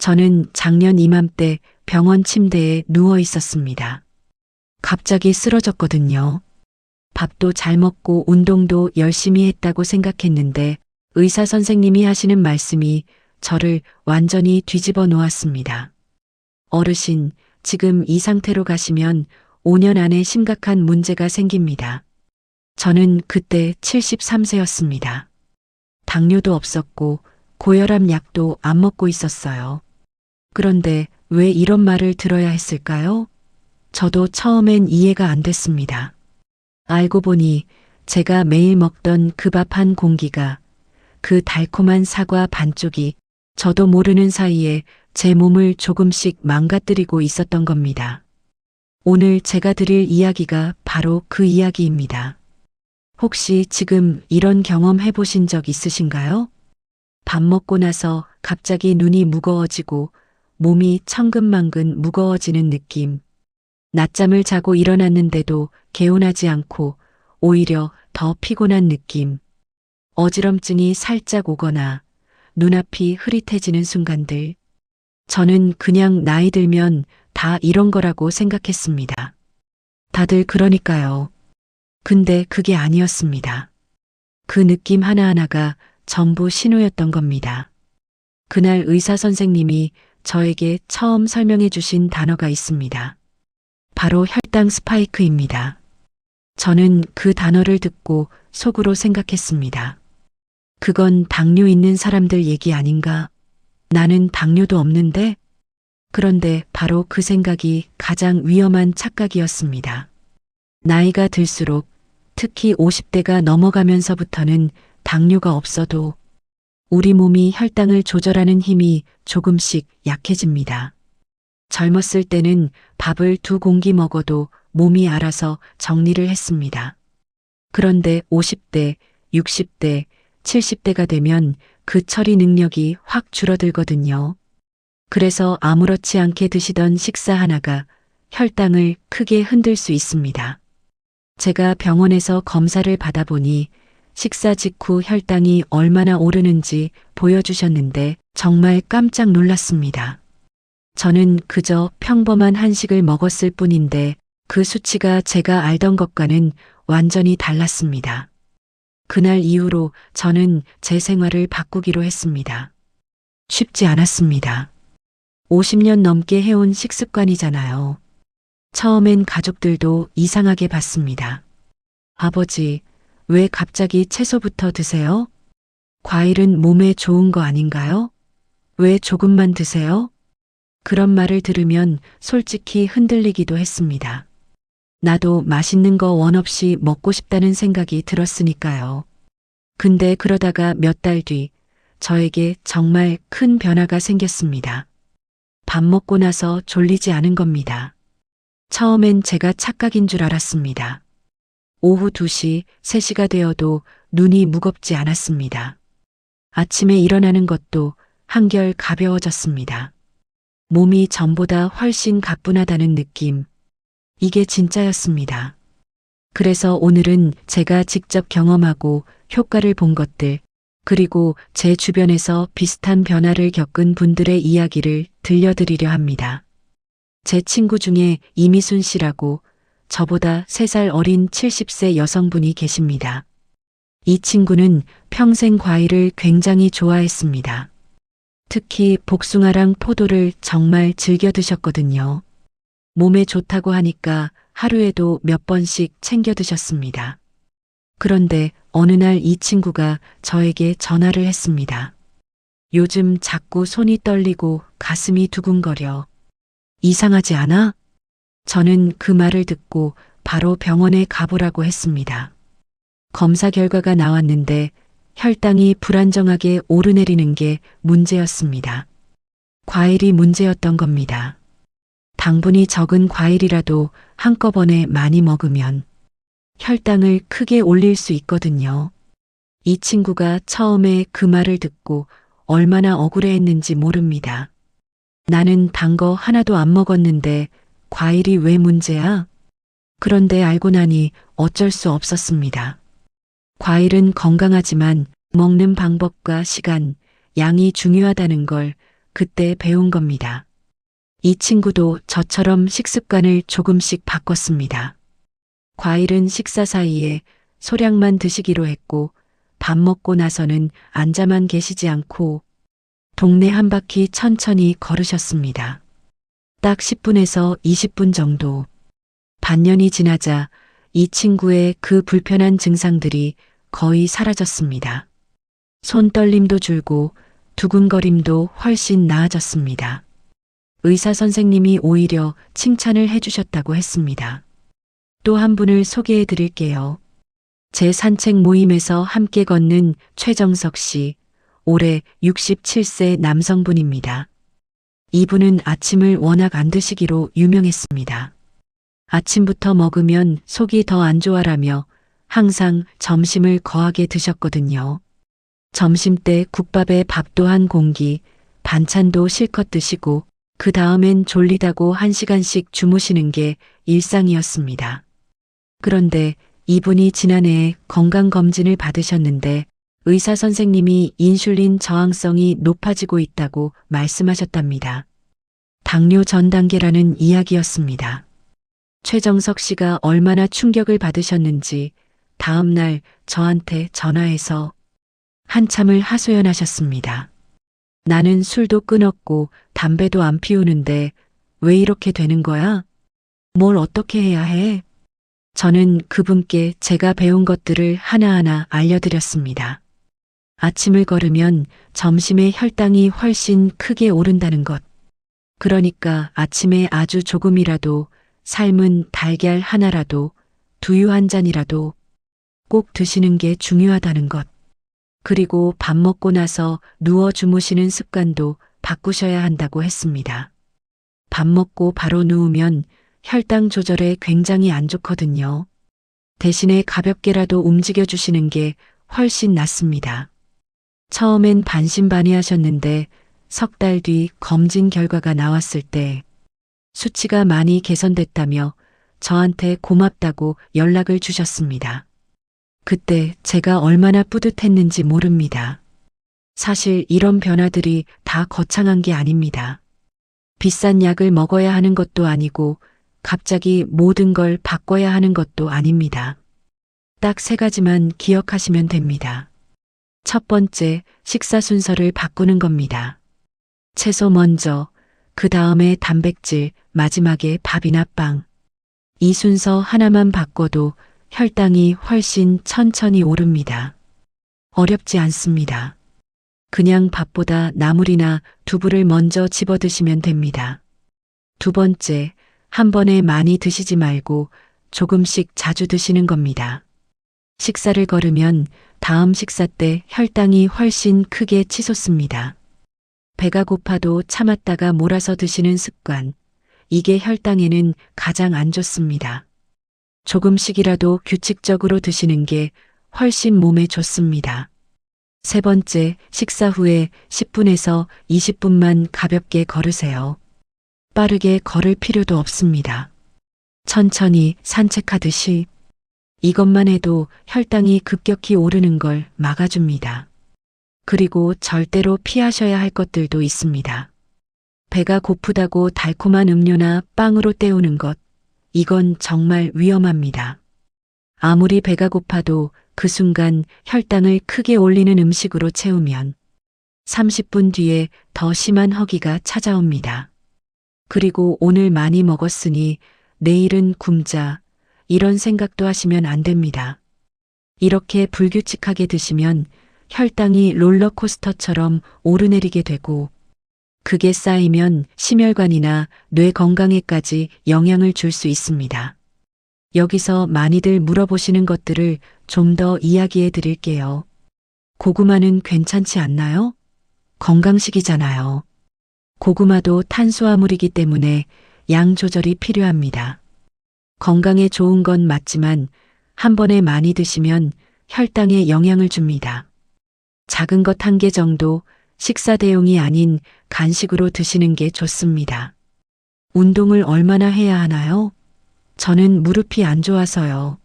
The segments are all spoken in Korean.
저는 작년 이맘때 병원 침대에 누워 있었습니다. 갑자기 쓰러졌거든요. 밥도 잘 먹고 운동도 열심히 했다고 생각했는데 의사 선생님이 하시는 말씀이 저를 완전히 뒤집어 놓았습니다. 어르신, 지금 이 상태로 가시면 5년 안에 심각한 문제가 생깁니다. 저는 그때 73세였습니다. 당뇨도 없었고 고혈압 약도 안 먹고 있었어요. 그런데 왜 이런 말을 들어야 했을까요? 저도 처음엔 이해가 안 됐습니다. 알고 보니 제가 매일 먹던 그 밥 한 공기가, 그 달콤한 사과 반쪽이 저도 모르는 사이에 제 몸을 조금씩 망가뜨리고 있었던 겁니다. 오늘 제가 드릴 이야기가 바로 그 이야기입니다. 혹시 지금 이런 경험 해보신 적 있으신가요? 밥 먹고 나서 갑자기 눈이 무거워지고 몸이 천근만근 무거워지는 느낌. 낮잠을 자고 일어났는데도 개운하지 않고 오히려 더 피곤한 느낌. 어지럼증이 살짝 오거나 눈앞이 흐릿해지는 순간들. 저는 그냥 나이 들면 다 이런 거라고 생각했습니다. 다들 그러니까요. 근데 그게 아니었습니다. 그 느낌 하나하나가 전부 신호였던 겁니다. 그날 의사 선생님이 저에게 처음 설명해 주신 단어가 있습니다. 바로 혈당 스파이크입니다. 저는 그 단어를 듣고 속으로 생각했습니다. 그건 당뇨 있는 사람들 얘기 아닌가? 나는 당뇨도 없는데? 그런데 바로 그 생각이 가장 위험한 착각이었습니다. 나이가 들수록 특히 50대가 넘어가면서부터는 당뇨가 없어도 우리 몸이 혈당을 조절하는 힘이 조금씩 약해집니다. 젊었을 때는 밥을 2공기 먹어도 몸이 알아서 정리를 했습니다. 그런데 50대, 60대, 70대가 되면 그 처리 능력이 확 줄어들거든요. 그래서 아무렇지 않게 드시던 식사 하나가 혈당을 크게 흔들 수 있습니다. 제가 병원에서 검사를 받아보니 식사 직후 혈당이 얼마나 오르는지 보여주셨는데 정말 깜짝 놀랐습니다. 저는 그저 평범한 한식을 먹었을 뿐인데 그 수치가 제가 알던 것과는 완전히 달랐습니다. 그날 이후로 저는 제 생활을 바꾸기로 했습니다. 쉽지 않았습니다. 50년 넘게 해온 식습관이잖아요. 처음엔 가족들도 이상하게 봤습니다. 아버지, 왜 갑자기 채소부터 드세요? 과일은 몸에 좋은 거 아닌가요? 왜 조금만 드세요? 그런 말을 들으면 솔직히 흔들리기도 했습니다. 나도 맛있는 거 원 없이 먹고 싶다는 생각이 들었으니까요. 근데 그러다가 몇 달 뒤 저에게 정말 큰 변화가 생겼습니다. 밥 먹고 나서 졸리지 않은 겁니다. 처음엔 제가 착각인 줄 알았습니다. 오후 2시, 3시가 되어도 눈이 무겁지 않았습니다. 아침에 일어나는 것도 한결 가벼워졌습니다. 몸이 전보다 훨씬 가뿐하다는 느낌. 이게 진짜였습니다. 그래서 오늘은 제가 직접 경험하고 효과를 본 것들, 그리고 제 주변에서 비슷한 변화를 겪은 분들의 이야기를 들려드리려 합니다. 제 친구 중에 이미순 씨라고 저보다 3살 어린 70세 여성분이 계십니다. 이 친구는 평생 과일을 굉장히 좋아했습니다. 특히 복숭아랑 포도를 정말 즐겨 드셨거든요. 몸에 좋다고 하니까 하루에도 몇 번씩 챙겨 드셨습니다. 그런데 어느 날 이 친구가 저에게 전화를 했습니다. 요즘 자꾸 손이 떨리고 가슴이 두근거려. 이상하지 않아? 저는 그 말을 듣고 바로 병원에 가보라고 했습니다. 검사 결과가 나왔는데 혈당이 불안정하게 오르내리는 게 문제였습니다. 과일이 문제였던 겁니다. 당분이 적은 과일이라도 한꺼번에 많이 먹으면 혈당을 크게 올릴 수 있거든요. 이 친구가 처음에 그 말을 듣고 얼마나 억울해했는지 모릅니다. 나는 단 거 하나도 안 먹었는데 과일이 왜 문제야? 그런데 알고 나니 어쩔 수 없었습니다. 과일은 건강하지만 먹는 방법과 시간, 양이 중요하다는 걸 그때 배운 겁니다. 이 친구도 저처럼 식습관을 조금씩 바꿨습니다. 과일은 식사 사이에 소량만 드시기로 했고 밥 먹고 나서는 앉아만 계시지 않고 동네 한 바퀴 천천히 걸으셨습니다. 딱 10분에서 20분 정도. 반년이 지나자 이 친구의 그 불편한 증상들이 거의 사라졌습니다. 손떨림도 줄고 두근거림도 훨씬 나아졌습니다. 의사 선생님이 오히려 칭찬을 해주셨다고 했습니다. 또 한 분을 소개해 드릴게요. 제 산책 모임에서 함께 걷는 최정석 씨, 올해 67세 남성분입니다. 이분은 아침을 워낙 안 드시기로 유명했습니다. 아침부터 먹으면 속이 더 안 좋아라며 항상 점심을 거하게 드셨거든요. 점심 때 국밥에 밥도 한 공기, 반찬도 실컷 드시고 그 다음엔 졸리다고 1시간씩 주무시는 게 일상이었습니다. 그런데 이분이 지난해에 건강검진을 받으셨는데 의사 선생님이 인슐린 저항성이 높아지고 있다고 말씀하셨답니다. 당뇨 전 단계라는 이야기였습니다. 최정석 씨가 얼마나 충격을 받으셨는지 다음 날 저한테 전화해서 한참을 하소연하셨습니다. 나는 술도 끊었고 담배도 안 피우는데 왜 이렇게 되는 거야? 뭘 어떻게 해야 해? 저는 그분께 제가 배운 것들을 하나하나 알려드렸습니다. 아침을 걸으면 점심에 혈당이 훨씬 크게 오른다는 것. 그러니까 아침에 아주 조금이라도 삶은 달걀 하나라도 두유 한 잔이라도 꼭 드시는 게 중요하다는 것. 그리고 밥 먹고 나서 누워 주무시는 습관도 바꾸셔야 한다고 했습니다. 밥 먹고 바로 누우면 혈당 조절에 굉장히 안 좋거든요. 대신에 가볍게라도 움직여 주시는 게 훨씬 낫습니다. 처음엔 반신반의하셨는데 석 달 뒤 검진 결과가 나왔을 때 수치가 많이 개선됐다며 저한테 고맙다고 연락을 주셨습니다. 그때 제가 얼마나 뿌듯했는지 모릅니다. 사실 이런 변화들이 다 거창한 게 아닙니다. 비싼 약을 먹어야 하는 것도 아니고 갑자기 모든 걸 바꿔야 하는 것도 아닙니다. 딱 3가지만 기억하시면 됩니다. 첫 번째, 식사 순서를 바꾸는 겁니다. 채소 먼저, 그 다음에 단백질, 마지막에 밥이나 빵. 이 순서 하나만 바꿔도 혈당이 훨씬 천천히 오릅니다. 어렵지 않습니다. 그냥 밥보다 나물이나 두부를 먼저 집어 드시면 됩니다. 두 번째, 한 번에 많이 드시지 말고 조금씩 자주 드시는 겁니다. 식사를 거르면 다음 식사 때 혈당이 훨씬 크게 치솟습니다. 배가 고파도 참았다가 몰아서 드시는 습관, 이게 혈당에는 가장 안 좋습니다. 조금씩이라도 규칙적으로 드시는 게 훨씬 몸에 좋습니다. 세 번째, 식사 후에 10분에서 20분만 가볍게 걸으세요. 빠르게 걸을 필요도 없습니다. 천천히 산책하듯이 이것만 해도 혈당이 급격히 오르는 걸 막아줍니다. 그리고 절대로 피하셔야 할 것들도 있습니다. 배가 고프다고 달콤한 음료나 빵으로 때우는 것, 이건 정말 위험합니다. 아무리 배가 고파도 그 순간 혈당을 크게 올리는 음식으로 채우면 30분 뒤에 더 심한 허기가 찾아옵니다. 그리고 오늘 많이 먹었으니 내일은 굶자, 이런 생각도 하시면 안 됩니다. 이렇게 불규칙하게 드시면 혈당이 롤러코스터처럼 오르내리게 되고 그게 쌓이면 심혈관이나 뇌 건강에까지 영향을 줄 수 있습니다. 여기서 많이들 물어보시는 것들을 좀 더 이야기해 드릴게요. 고구마는 괜찮지 않나요? 건강식이잖아요. 고구마도 탄수화물이기 때문에 양 조절이 필요합니다. 건강에 좋은 건 맞지만 한 번에 많이 드시면 혈당에 영향을 줍니다. 작은 것 1개 정도 식사 대용이 아닌 간식으로 드시는 게 좋습니다. 운동을 얼마나 해야 하나요? 저는 무릎이 안 좋아서요.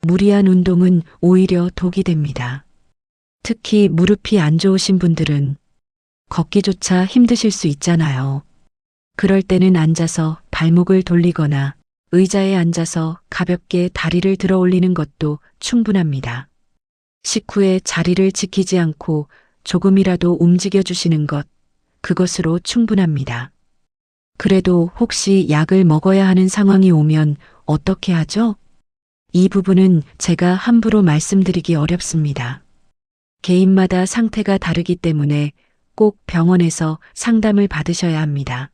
무리한 운동은 오히려 독이 됩니다. 특히 무릎이 안 좋으신 분들은 걷기조차 힘드실 수 있잖아요. 그럴 때는 앉아서 발목을 돌리거나 의자에 앉아서 가볍게 다리를 들어 올리는 것도 충분합니다. 식후에 자리를 지키지 않고 조금이라도 움직여 주시는 것, 그것으로 충분합니다. 그래도 혹시 약을 먹어야 하는 상황이 오면 어떻게 하죠? 이 부분은 제가 함부로 말씀드리기 어렵습니다. 개인마다 상태가 다르기 때문에 꼭 병원에서 상담을 받으셔야 합니다.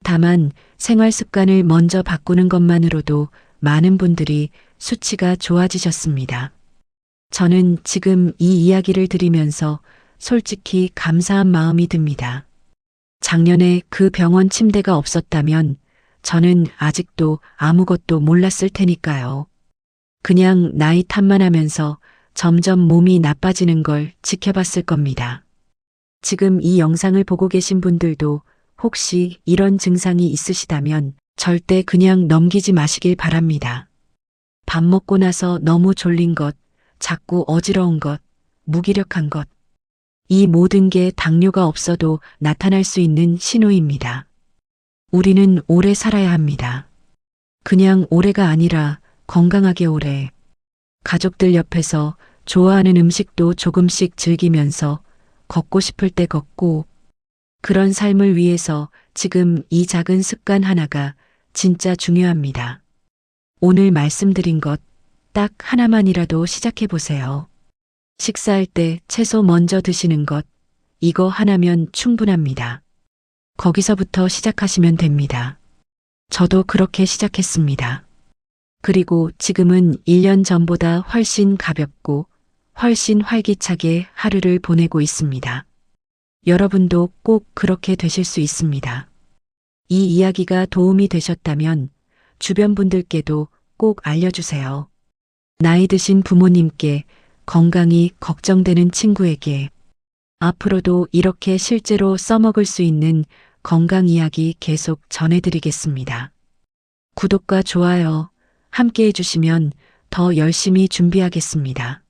다만 생활 습관을 먼저 바꾸는 것만으로도 많은 분들이 수치가 좋아지셨습니다. 저는 지금 이 이야기를 들으면서 솔직히 감사한 마음이 듭니다. 작년에 그 병원 침대가 없었다면 저는 아직도 아무것도 몰랐을 테니까요. 그냥 나이 탓만 하면서 점점 몸이 나빠지는 걸 지켜봤을 겁니다. 지금 이 영상을 보고 계신 분들도 혹시 이런 증상이 있으시다면 절대 그냥 넘기지 마시길 바랍니다. 밥 먹고 나서 너무 졸린 것, 자꾸 어지러운 것, 무기력한 것. 이 모든 게 당뇨가 없어도 나타날 수 있는 신호입니다. 우리는 오래 살아야 합니다. 그냥 오래가 아니라 건강하게 오래. 가족들 옆에서 좋아하는 음식도 조금씩 즐기면서 걷고 싶을 때 걷고, 그런 삶을 위해서 지금 이 작은 습관 하나가 진짜 중요합니다. 오늘 말씀드린 것 딱 하나만이라도 시작해 보세요. 식사할 때 채소 먼저 드시는 것, 이거 하나면 충분합니다. 거기서부터 시작하시면 됩니다. 저도 그렇게 시작했습니다. 그리고 지금은 1년 전보다 훨씬 가볍고 훨씬 활기차게 하루를 보내고 있습니다. 여러분도 꼭 그렇게 되실 수 있습니다. 이 이야기가 도움이 되셨다면 주변 분들께도 꼭 알려주세요. 나이 드신 부모님께, 건강이 걱정되는 친구에게, 앞으로도 이렇게 실제로 써먹을 수 있는 건강 이야기 계속 전해드리겠습니다. 구독과 좋아요 함께 해주시면 더 열심히 준비하겠습니다.